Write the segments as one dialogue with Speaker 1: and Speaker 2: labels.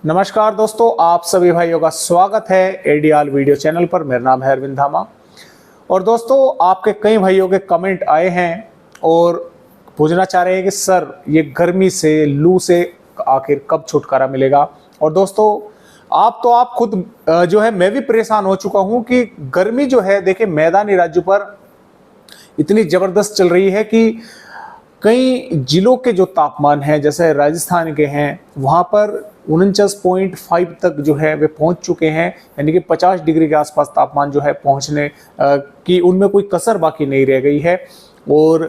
Speaker 1: नमस्कार दोस्तों, आप सभी भाइयों का स्वागत है एडीआर वीडियो चैनल पर। मेरा नाम है अरविंद धामा। और दोस्तों, आपके कई भाइयों के कमेंट आए हैं और पूछना चाह रहे हैं कि सर ये गर्मी से, लू से आखिर कब छुटकारा मिलेगा। और दोस्तों, आप खुद जो है, मैं भी परेशान हो चुका हूं कि गर्मी जो है, देखिए मैदानी राज्यों पर इतनी जबरदस्त चल रही है कि कई जिलों के जो तापमान हैं, जैसे राजस्थान के हैं, वहाँ पर 49.5 तक जो है वे पहुँच चुके हैं। यानी कि 50 डिग्री के आसपास तापमान जो है पहुँचने की उनमें कोई कसर बाकी नहीं रह गई है। और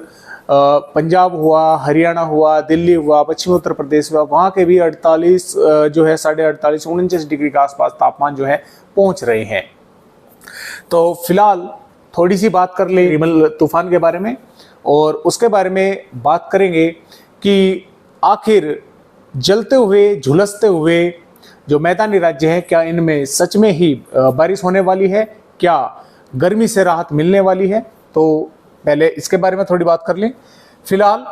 Speaker 1: पंजाब हुआ, हरियाणा हुआ, दिल्ली हुआ, पश्चिमी उत्तर प्रदेश हुआ, वहाँ के भी 48 जो है 48.5 49 डिग्री के आसपास तापमान जो है पहुँच रहे हैं। तो फिलहाल थोड़ी सी बात कर ले रिमल तूफान के बारे में, और उसके बारे में बात करेंगे कि आखिर जलते हुए, झुलसते हुए जो मैदानी राज्य हैं, क्या इनमें सच में ही बारिश होने वाली है, क्या गर्मी से राहत मिलने वाली है। तो पहले इसके बारे में थोड़ी बात कर लें। फिलहाल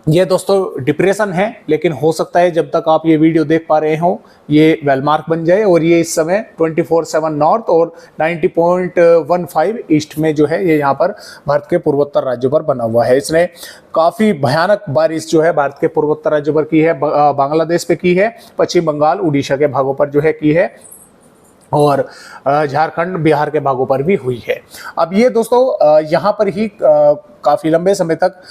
Speaker 1: ये दोस्तों डिप्रेशन है, लेकिन हो सकता है जब तक आप ये वीडियो देख पा रहे हो ये वेलमार्क बन जाए। और ये इस समय 24/7 नॉर्थ और 90.15 ईस्ट में जो है ये यहाँ पर भारत के पूर्वोत्तर राज्यों पर बना हुआ है। इसने काफ़ी भयानक बारिश जो है भारत के पूर्वोत्तर राज्यों पर की है, बांग्लादेश पे की है, पश्चिम बंगाल, उड़ीसा के भागों पर जो है की है, और झारखंड, बिहार के भागों पर भी हुई है। अब ये दोस्तों यहाँ पर ही काफ़ी लंबे समय तक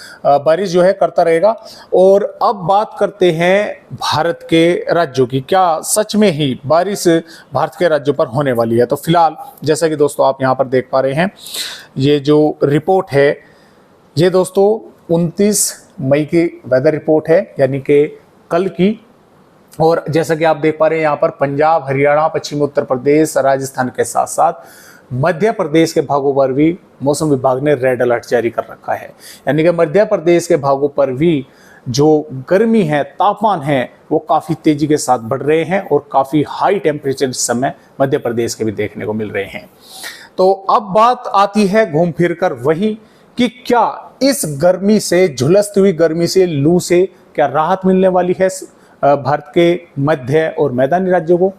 Speaker 1: बारिश जो है करता रहेगा। और अब बात करते हैं भारत के राज्यों की, क्या सच में ही बारिश भारत के राज्यों पर होने वाली है। तो फिलहाल जैसा कि दोस्तों आप यहाँ पर देख पा रहे हैं, ये जो रिपोर्ट है ये दोस्तों 29 मई की वेदर रिपोर्ट है, यानी कि कल की। और जैसा कि आप देख पा रहे हैं यहाँ पर पंजाब, हरियाणा, पश्चिमी उत्तर प्रदेश, राजस्थान के साथ साथ मध्य प्रदेश के भागों पर भी मौसम विभाग ने रेड अलर्ट जारी कर रखा है। यानी कि मध्य प्रदेश के भागों पर भी जो गर्मी है, तापमान है, वो काफ़ी तेजी के साथ बढ़ रहे हैं और काफ़ी हाई टेम्परेचर इस समय मध्य प्रदेश के भी देखने को मिल रहे हैं। तो अब बात आती है घूम फिर कर वही कि क्या इस गर्मी से, झुलसती हुई गर्मी से, लू से क्या राहत मिलने वाली है भारत के मध्य और मैदानी राज्यों को।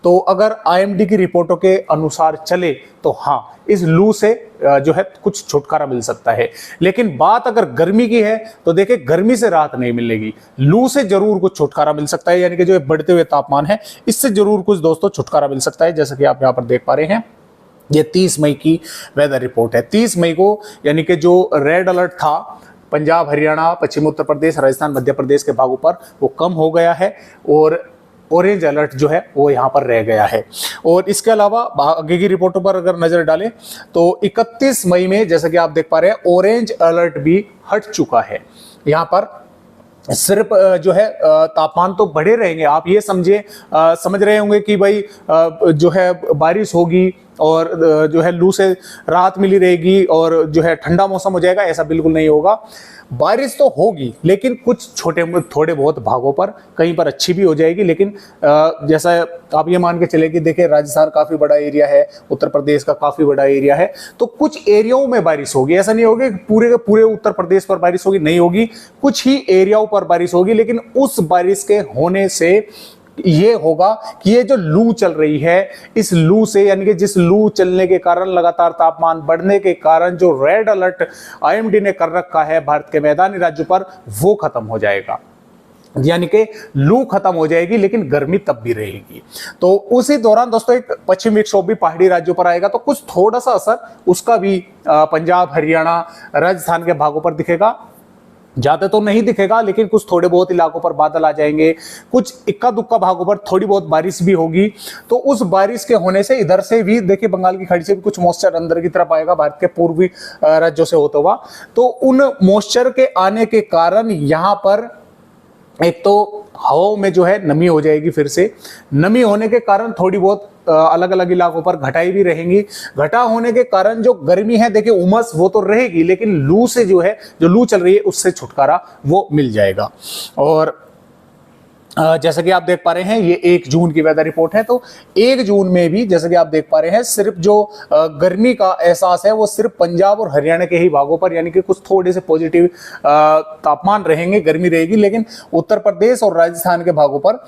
Speaker 1: तो अगर आईएमडी की रिपोर्टों के अनुसार चले तो हाँ, इस लू से जो है कुछ छुटकारा मिल सकता है। लेकिन बात अगर गर्मी की है तो देखिए, गर्मी से राहत नहीं मिलेगी, लू से जरूर कुछ छुटकारा मिल सकता है। यानी कि जो बढ़ते हुए तापमान है, इससे जरूर कुछ दोस्तों छुटकारा मिल सकता है। जैसा कि आप यहाँ पर देख पा रहे हैं, ये 30 मई की वेदर रिपोर्ट है। 30 मई को यानी कि जो रेड अलर्ट था पंजाब, हरियाणा, पश्चिमी उत्तर प्रदेश, राजस्थान, मध्य प्रदेश के भागों पर, वो कम हो गया है और ऑरेंज अलर्ट जो है वो यहाँ पर रह गया है। और इसके अलावा आगे की रिपोर्टों पर अगर नजर डालें तो 31 मई में जैसा कि आप देख पा रहे हैं, ऑरेंज अलर्ट भी हट चुका है। यहाँ पर सिर्फ जो है तापमान तो बढ़े रहेंगे। आप ये समझ रहे होंगे कि भाई जो है बारिश होगी और जो है लू से राहत मिली रहेगी और जो है ठंडा मौसम हो जाएगा। ऐसा बिल्कुल नहीं होगा। बारिश तो होगी, लेकिन कुछ थोड़े बहुत भागों पर, कहीं पर अच्छी भी हो जाएगी। लेकिन जैसा आप ये मान के चले कि देखिए राजस्थान काफ़ी बड़ा एरिया है, उत्तर प्रदेश का काफ़ी बड़ा एरिया है, तो कुछ एरियाओं में बारिश होगी। ऐसा नहीं होगी पूरे के पूरे उत्तर प्रदेश पर बारिश होगी, नहीं होगी, कुछ ही एरियाओं पर बारिश होगी। लेकिन उस बारिश के होने से ये होगा कि ये जो लू चल रही है, इस लू से, यानी कि जिस लू चलने के कारण, लगातार तापमान बढ़ने के कारण जो रेड अलर्ट आईएमडी ने कर रखा है भारत के मैदानी राज्यों पर, वो खत्म हो जाएगा। यानी कि लू खत्म हो जाएगी, लेकिन गर्मी तब भी रहेगी। तो उसी दौरान दोस्तों एक पश्चिमी विक्षोभ भी पहाड़ी राज्यों पर आएगा, तो कुछ थोड़ा सा असर उसका भी पंजाब, हरियाणा, राजस्थान के भागों पर दिखेगा। ज्यादा तो नहीं दिखेगा, लेकिन कुछ थोड़े बहुत इलाकों पर बादल आ जाएंगे, कुछ इक्का दुक्का भागों पर थोड़ी बहुत बारिश भी होगी। तो उस बारिश के होने से इधर से भी देखिए, बंगाल की खाड़ी से भी कुछ मॉइस्चर अंदर की तरफ आएगा भारत के पूर्वी राज्यों से होता हुआ। तो उन मॉइस्चर के आने के कारण यहाँ पर एक तो हवाओं में जो है नमी हो जाएगी। फिर से नमी होने के कारण थोड़ी बहुत अलग अलग इलाकों पर घटाई भी रहेंगी। घटा होने के कारण जो गर्मी है, देखिए उमस वो तो रहेगी, लेकिन लू से जो है, जो लू चल रही है, उससे छुटकारा वो मिल जाएगा। और जैसा कि आप देख पा रहे हैं ये 1 जून की वेदर रिपोर्ट है। तो 1 जून में भी जैसा कि आप देख पा रहे हैं सिर्फ जो गर्मी का एहसास है वो सिर्फ पंजाब और हरियाणा के ही भागों पर, यानी कि कुछ थोड़े से पॉजिटिव तापमान रहेंगे, गर्मी रहेगी, लेकिन उत्तर प्रदेश और राजस्थान के भागों पर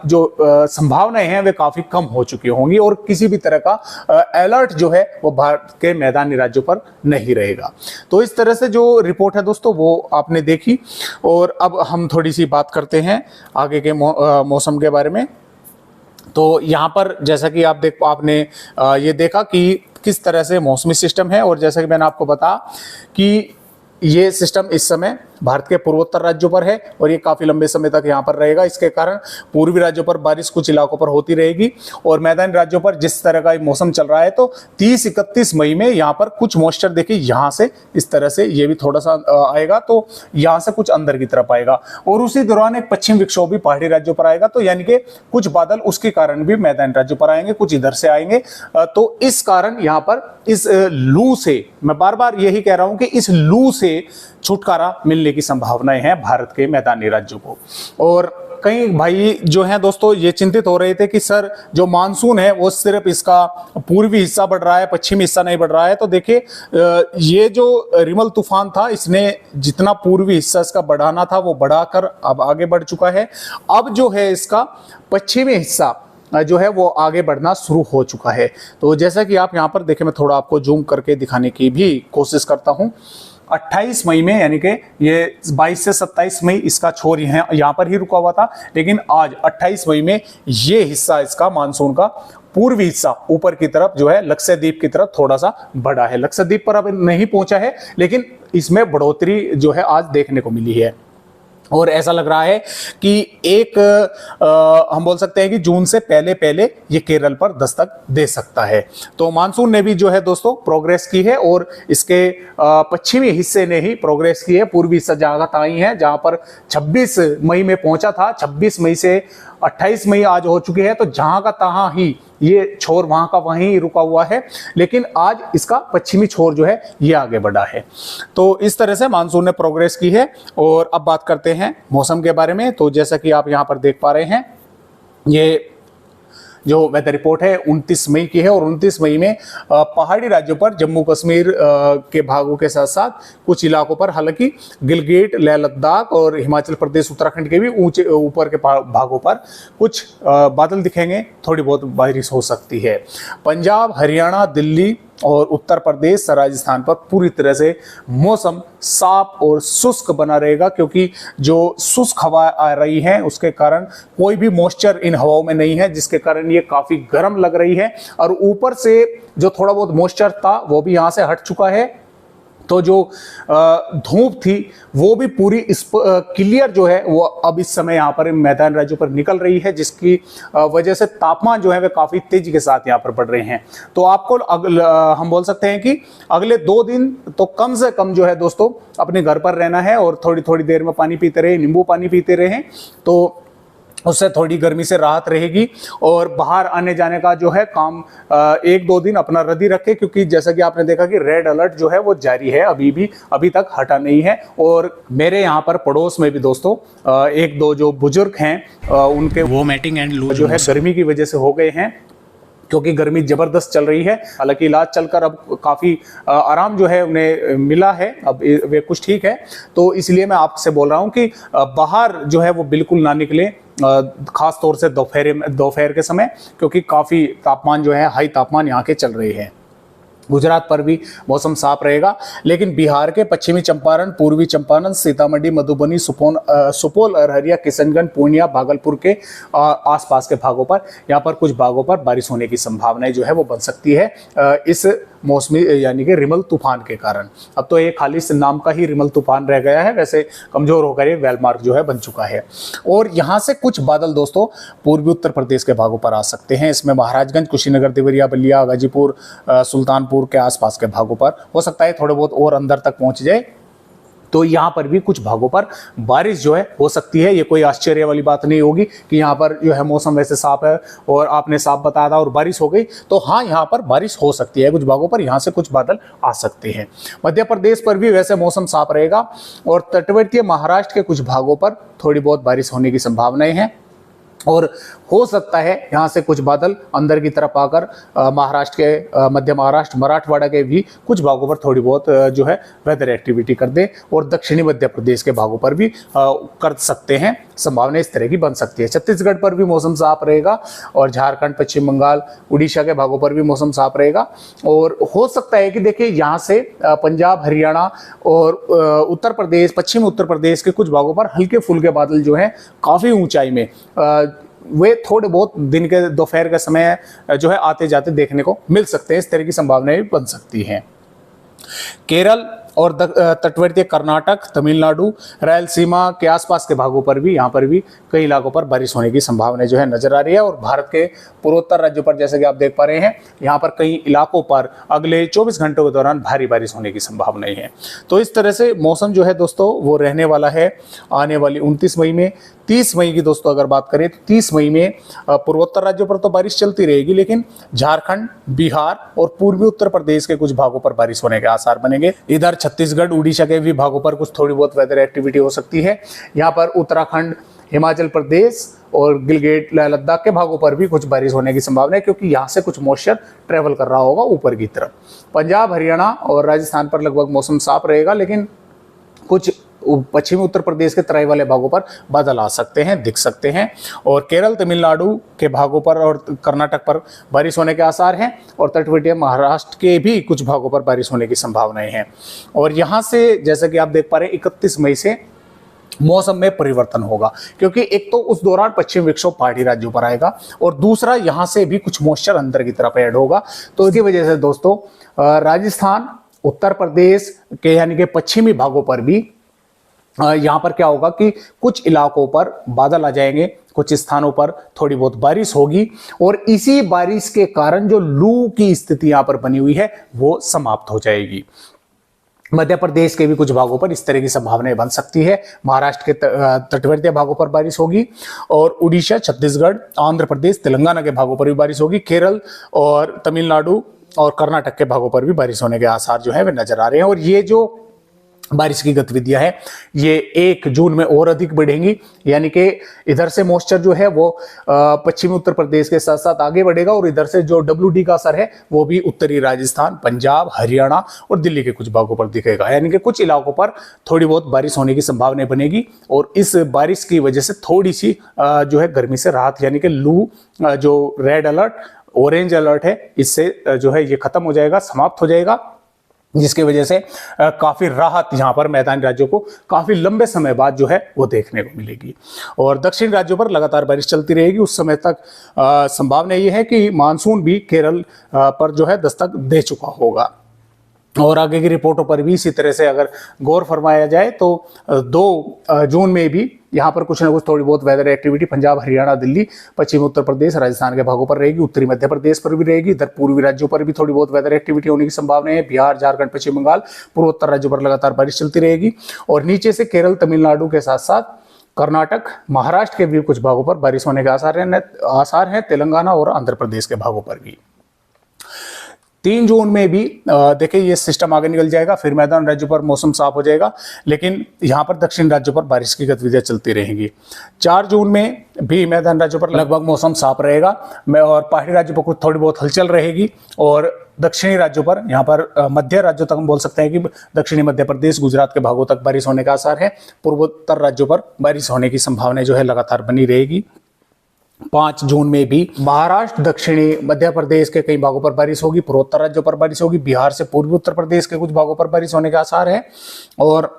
Speaker 1: जो संभावनाएं हैं वे काफी कम हो चुकी होंगी और किसी भी तरह का अलर्ट जो है वो भारत के मैदानी राज्यों पर नहीं रहेगा। तो इस तरह से जो रिपोर्ट है दोस्तों वो आपने देखी। और अब हम थोड़ी सी बात करते हैं आगे के मौसम के बारे में। तो यहाँ पर जैसा कि आपने ये देखा कि किस तरह से मौसमी सिस्टम है, और जैसा कि मैंने आपको बताया कि ये सिस्टम इस समय भारत के पूर्वोत्तर राज्यों पर है और ये काफी लंबे समय तक यहाँ पर रहेगा। इसके कारण पूर्वी राज्यों पर बारिश कुछ इलाकों पर होती रहेगी और मैदानी राज्यों पर जिस तरह का मौसम चल रहा है तो 30-31 मई में यहाँ पर कुछ मॉइस्चर देखिए यहाँ से इस तरह से ये भी थोड़ा सा आएगा, तो यहाँ से कुछ अंदर की तरफ आएगा और उसी दौरान एक पश्चिम विक्षोभ भी पहाड़ी राज्यों पर आएगा। तो यानी कि कुछ बादल उसके कारण भी मैदानी राज्यों पर आएंगे, कुछ इधर से आएंगे। तो इस कारण यहाँ पर इस लू से, मैं बार बार यही कह रहा हूं कि इस लू से छुटकारा मिलने की संभावनाएं हैं भारत के मैदानी राज्यों को। और कई भाई जो हैं दोस्तों ये चिंतित हो रहे थे कि सर जो मानसून है वो सिर्फ इसका पूर्वी हिस्सा बढ़ रहा है, पश्चिमी हिस्सा नहीं बढ़ रहा है। तो देखिए ये जो रिमल तूफान था इसने जितना पूर्वी हिस्सा इसका बढ़ाना था वो बढ़ाकर अब आगे बढ़ चुका है। अब जो है इसका पश्चिमी हिस्सा जो है वो आगे बढ़ना शुरू हो चुका है। तो जैसा कि आप यहाँ पर देखें, मैं थोड़ा आपको जूम करके दिखाने की भी कोशिश करता हूँ। 28 मई में यानी कि ये 22 से 27 मई इसका छोर यहाँ पर ही रुका हुआ था, लेकिन आज 28 मई में ये हिस्सा इसका मानसून का पूर्वी हिस्सा ऊपर की तरफ जो है लक्षद्वीप की तरफ थोड़ा सा बढ़ा है। लक्षद्वीप पर अब नहीं पहुंचा है लेकिन इसमें बढ़ोतरी जो है आज देखने को मिली है और ऐसा लग रहा है कि एक हम बोल सकते हैं कि जून से पहले पहले ये केरल पर दस्तक दे सकता है। तो मानसून ने भी जो है दोस्तों प्रोग्रेस की है और इसके पश्चिमी हिस्से ने ही प्रोग्रेस की है। पूर्वी हिस्सा जहां का ही है, जहां पर 26 मई में पहुंचा था, 26 मई से 28 मई आज हो चुकी है, तो जहां का तहां ही ये छोर वहां का वहीं रुका हुआ है, लेकिन आज इसका पश्चिमी छोर जो है ये आगे बढ़ा है। तो इस तरह से मानसून ने प्रोग्रेस की है। और अब बात करते हैं मौसम के बारे में। तो जैसा कि आप यहां पर देख पा रहे हैं ये जो वेदर रिपोर्ट है 29 मई की है और 29 मई में पहाड़ी राज्यों पर जम्मू कश्मीर के भागों के साथ साथ कुछ इलाकों पर, हालांकि गिलगिट, लेह लद्दाख और हिमाचल प्रदेश, उत्तराखंड के भी ऊंचे ऊपर के भागों पर कुछ बादल दिखेंगे, थोड़ी बहुत बारिश हो सकती है। पंजाब, हरियाणा, दिल्ली और उत्तर प्रदेश, राजस्थान पर पूरी तरह से मौसम साफ और शुष्क बना रहेगा, क्योंकि जो शुष्क हवा आ रही है उसके कारण कोई भी मॉइस्चर इन हवाओं में नहीं है, जिसके कारण ये काफी गर्म लग रही है। और ऊपर से जो थोड़ा बहुत मॉइस्चर था वो भी यहाँ से हट चुका है, तो जो धूप थी वो भी पूरी क्लियर जो है वो अब इस समय यहाँ पर मैदान राज्यों पर निकल रही है, जिसकी वजह से तापमान जो है वे काफी तेजी के साथ यहाँ पर बढ़ रहे हैं। तो आपको हम बोल सकते हैं कि अगले 2 दिन तो कम से कम जो है दोस्तों अपने घर पर रहना है और थोड़ी थोड़ी देर में पानी पीते रहे, नींबू पानी पीते रहे, तो उससे थोड़ी गर्मी से राहत रहेगी। और बाहर आने जाने का जो है काम 1-2 दिन अपना रद्दी रखे, क्योंकि जैसा कि आपने देखा कि रेड अलर्ट जो है वो जारी है, अभी तक हटा नहीं है। और मेरे यहाँ पर पड़ोस में भी दोस्तों 1-2 जो बुजुर्ग हैं उनके वोमिटिंग एंड लूज जो है गर्मी की वजह से हो गए हैं, क्योंकि गर्मी जबरदस्त चल रही है। हालांकि इलाज चलकर अब काफी आराम जो है उन्हें मिला है, अब वे कुछ ठीक है। तो इसलिए मैं आपसे बोल रहा हूं कि बाहर जो है वो बिल्कुल ना निकले, खास तौर से दोपहर के समय, क्योंकि काफी तापमान जो है हाई तापमान यहाँ के चल रहे हैं। गुजरात पर भी मौसम साफ रहेगा, लेकिन बिहार के पश्चिमी चंपारण, पूर्वी चंपारण, सीतामढ़ी, मधुबनी, सुपौल, अररिया, किशनगंज, पूर्णिया, भागलपुर के आसपास के भागों पर, यहाँ पर कुछ भागों पर बारिश होने की संभावनाएं जो है वो बन सकती है इस मौसमी यानी कि रिमल तूफान के कारण। अब तो ये खाली नाम का ही रिमल तूफान रह गया है, वैसे कमजोर होकर ये वेलमार्क जो है बन चुका है। और यहाँ से कुछ बादल दोस्तों पूर्वी उत्तर प्रदेश के भागों पर आ सकते हैं। इसमें महाराजगंज, कुशीनगर, देवरिया, बलिया, गाजीपुर, सुल्तानपुर के आसपास के भागों पर हो सकता है थोड़े बहुत और अंदर तक पहुंच जाए। तो यहाँ पर भी कुछ भागों पर बारिश जो है हो सकती है। ये कोई आश्चर्य वाली बात नहीं होगी कि यहाँ पर जो है मौसम वैसे साफ है और आपने साफ बताया था और बारिश हो गई, तो हाँ यहाँ पर बारिश हो सकती है। कुछ भागों पर यहाँ से कुछ बादल आ सकते हैं। मध्य प्रदेश पर भी वैसे मौसम साफ रहेगा और तटवर्तीय महाराष्ट्र के कुछ भागों पर थोड़ी बहुत बारिश होने की संभावनाएं हैं और हो सकता है यहाँ से कुछ बादल अंदर की तरफ आकर महाराष्ट्र के मध्य महाराष्ट्र मराठवाड़ा के भी कुछ भागों पर थोड़ी बहुत जो है वेदर एक्टिविटी कर दे और दक्षिणी मध्य प्रदेश के भागों पर भी कर सकते हैं। संभावना इस तरह की बन सकती है। छत्तीसगढ़ पर भी मौसम साफ रहेगा और झारखंड, पश्चिम बंगाल, उड़ीसा के भागों पर भी मौसम साफ रहेगा और हो सकता है कि देखिए यहाँ से पंजाब, हरियाणा और उत्तर प्रदेश, पश्चिम उत्तर प्रदेश के कुछ भागों पर हल्के फुल्के बादल जो हैं काफ़ी ऊंचाई में वे थोड़े बहुत दिन के दोपहर के समय जो है आते जाते देखने को मिल सकते हैं। इस तरह की संभावनाएं बन सकती हैं। केरल और तटवर्तीय कर्नाटक, तमिलनाडु, रायलसीमा के आसपास के भागों पर भी यहाँ पर भी कई इलाकों पर बारिश होने की संभावना जो है नजर आ रही है और भारत के पूर्वोत्तर राज्यों पर जैसे कि आप देख पा रहे हैं यहाँ पर कई इलाकों पर अगले 24 घंटों के दौरान भारी बारिश होने की संभावनाएं है। तो इस तरह से मौसम जो है दोस्तों वो रहने वाला है आने वाली 29 मई में। 30 मई की दोस्तों अगर बात करें तो 30 मई में पूर्वोत्तर राज्यों पर तो बारिश चलती रहेगी, लेकिन झारखंड, बिहार और पूर्वी उत्तर प्रदेश के कुछ भागों पर बारिश होने के आसार बनेंगे। इधर छत्तीसगढ़, उड़ीसा के भी भागों पर कुछ थोड़ी बहुत वेदर एक्टिविटी हो सकती है। यहाँ पर उत्तराखंड, हिमाचल प्रदेश और गिलगित, लद्दाख के भागों पर भी कुछ बारिश होने की संभावना है क्योंकि यहाँ से कुछ मॉइस्चर ट्रेवल कर रहा होगा ऊपर की तरफ। पंजाब, हरियाणा और राजस्थान पर लगभग मौसम साफ रहेगा, लेकिन कुछ पश्चिमी उत्तर प्रदेश के तराई वाले भागों पर बादल आ सकते हैं, दिख सकते हैं और केरल, तमिलनाडु के भागों पर और कर्नाटक पर बारिश होने के आसार हैं और तटवर्तीय महाराष्ट्र के भी कुछ भागों पर बारिश होने की संभावनाएं हैं। और यहाँ से जैसा कि आप देख पा रहे हैं 31 मई से मौसम में परिवर्तन होगा क्योंकि एक तो उस दौरान पश्चिम विक्षोभ पहाड़ी राज्यों पर आएगा और दूसरा यहाँ से भी कुछ मॉइस्चर अंदर की तरफ ऐड होगा। तो इसकी वजह से दोस्तों राजस्थान, उत्तर प्रदेश के यानी कि पश्चिमी भागों पर भी यहाँ पर क्या होगा कि कुछ इलाकों पर बादल आ जाएंगे, कुछ स्थानों पर थोड़ी बहुत बारिश होगी और इसी बारिश के कारण जो लू की स्थिति यहाँ पर बनी हुई है वो समाप्त हो जाएगी। मध्य प्रदेश के भी कुछ भागों पर इस तरह की संभावनाएं बन सकती है। महाराष्ट्र के तटवर्तीय भागों पर बारिश होगी और उड़ीसा, छत्तीसगढ़, आंध्र प्रदेश, तेलंगाना के भागों पर भी बारिश होगी। केरल और तमिलनाडु और कर्नाटक के भागों पर भी बारिश होने के आसार जो है वे नजर आ रहे हैं और ये जो बारिश की गतिविधियां हैं ये 1 जून में और अधिक बढ़ेंगी, यानी कि इधर से मॉइस्चर जो है वो पश्चिमी उत्तर प्रदेश के साथ साथ आगे बढ़ेगा और इधर से जो WD का असर है वो भी उत्तरी राजस्थान, पंजाब, हरियाणा और दिल्ली के कुछ भागों पर दिखेगा, यानी कि कुछ इलाकों पर थोड़ी बहुत बारिश होने की संभावना बनेगी और इस बारिश की वजह से थोड़ी सी जो है गर्मी से राहत, यानी कि लू जो रेड अलर्ट, ऑरेंज अलर्ट है, इससे जो है ये खत्म हो जाएगा, समाप्त हो जाएगा, जिसकी वजह से काफ़ी राहत यहाँ पर मैदानी राज्यों को काफ़ी लंबे समय बाद जो है वो देखने को मिलेगी। और दक्षिण राज्यों पर लगातार बारिश चलती रहेगी। उस समय तक संभावना ये है कि मानसून भी केरल पर जो है दस्तक दे चुका होगा और आगे की रिपोर्टों पर भी इसी तरह से अगर गौर फरमाया जाए तो 2 जून में भी यहाँ पर कुछ ना कुछ थोड़ी बहुत वेदर एक्टिविटी पंजाब, हरियाणा, दिल्ली, पश्चिमी उत्तर प्रदेश, राजस्थान के भागों पर रहेगी, उत्तरी मध्य प्रदेश पर भी रहेगी, इधर पूर्वी राज्यों पर भी थोड़ी बहुत वेदर एक्टिविटी होने की संभावना है। बिहार, झारखंड, पश्चिम बंगाल, पूर्वोत्तर राज्यों पर लगातार बारिश चलती रहेगी और नीचे से केरल, तमिलनाडु के साथ साथ कर्नाटक, महाराष्ट्र के भी कुछ भागों पर बारिश होने के आसार हैं, तेलंगाना और आंध्र प्रदेश के भागों पर भी। 3 जून में भी देखिए ये सिस्टम आगे निकल जाएगा, फिर मैदान राज्यों पर मौसम साफ हो जाएगा, लेकिन यहाँ पर दक्षिण राज्यों पर बारिश की गतिविधियां चलती रहेंगी। 4 जून में भी मैदान राज्यों पर लगभग मौसम साफ रहेगा और पहाड़ी राज्यों पर कुछ थोड़ी बहुत हलचल रहेगी और दक्षिणी राज्यों पर, यहाँ पर मध्य राज्यों तक हम बोल सकते हैं कि दक्षिणी मध्य प्रदेश, गुजरात के भागों तक बारिश होने का आसार है। पूर्वोत्तर राज्यों पर बारिश होने की संभावना जो है लगातार बनी रहेगी। 5 जून में भी महाराष्ट्र, दक्षिणी मध्य प्रदेश के कई भागों पर बारिश होगी, पूर्वोत्तर राज्यों पर बारिश होगी, बिहार से पूर्वी उत्तर प्रदेश के कुछ भागों पर बारिश होने के आसार है। और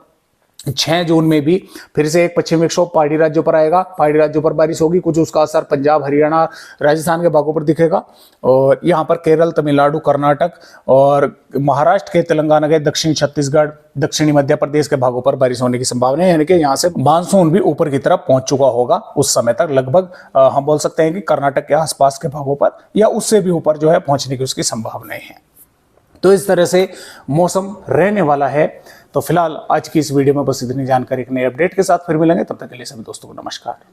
Speaker 1: 6 जून में भी फिर से एक पश्चिमी विक्षोभ पहाड़ी राज्यों पर आएगा, पहाड़ी राज्यों पर बारिश होगी, कुछ उसका असर पंजाब, हरियाणा, राजस्थान के भागों पर दिखेगा और यहाँ पर केरल, तमिलनाडु, कर्नाटक और महाराष्ट्र के, तेलंगाना के, दक्षिण छत्तीसगढ़, दक्षिणी मध्य प्रदेश के भागों पर बारिश होने की संभावना है, यानी कि यहाँ से मानसून भी ऊपर की तरफ पहुंच चुका होगा उस समय तक। लगभग हम बोल सकते हैं कि कर्नाटक के आसपास के भागों पर या उससे भी ऊपर जो है पहुंचने की उसकी संभावनाएं हैं। तो इस तरह से मौसम रहने वाला है। तो फिलहाल आज की इस वीडियो में बस इतनी जानकारी, एक नए अपडेट के साथ फिर मिलेंगे, तब तक के लिए सभी दोस्तों को नमस्कार।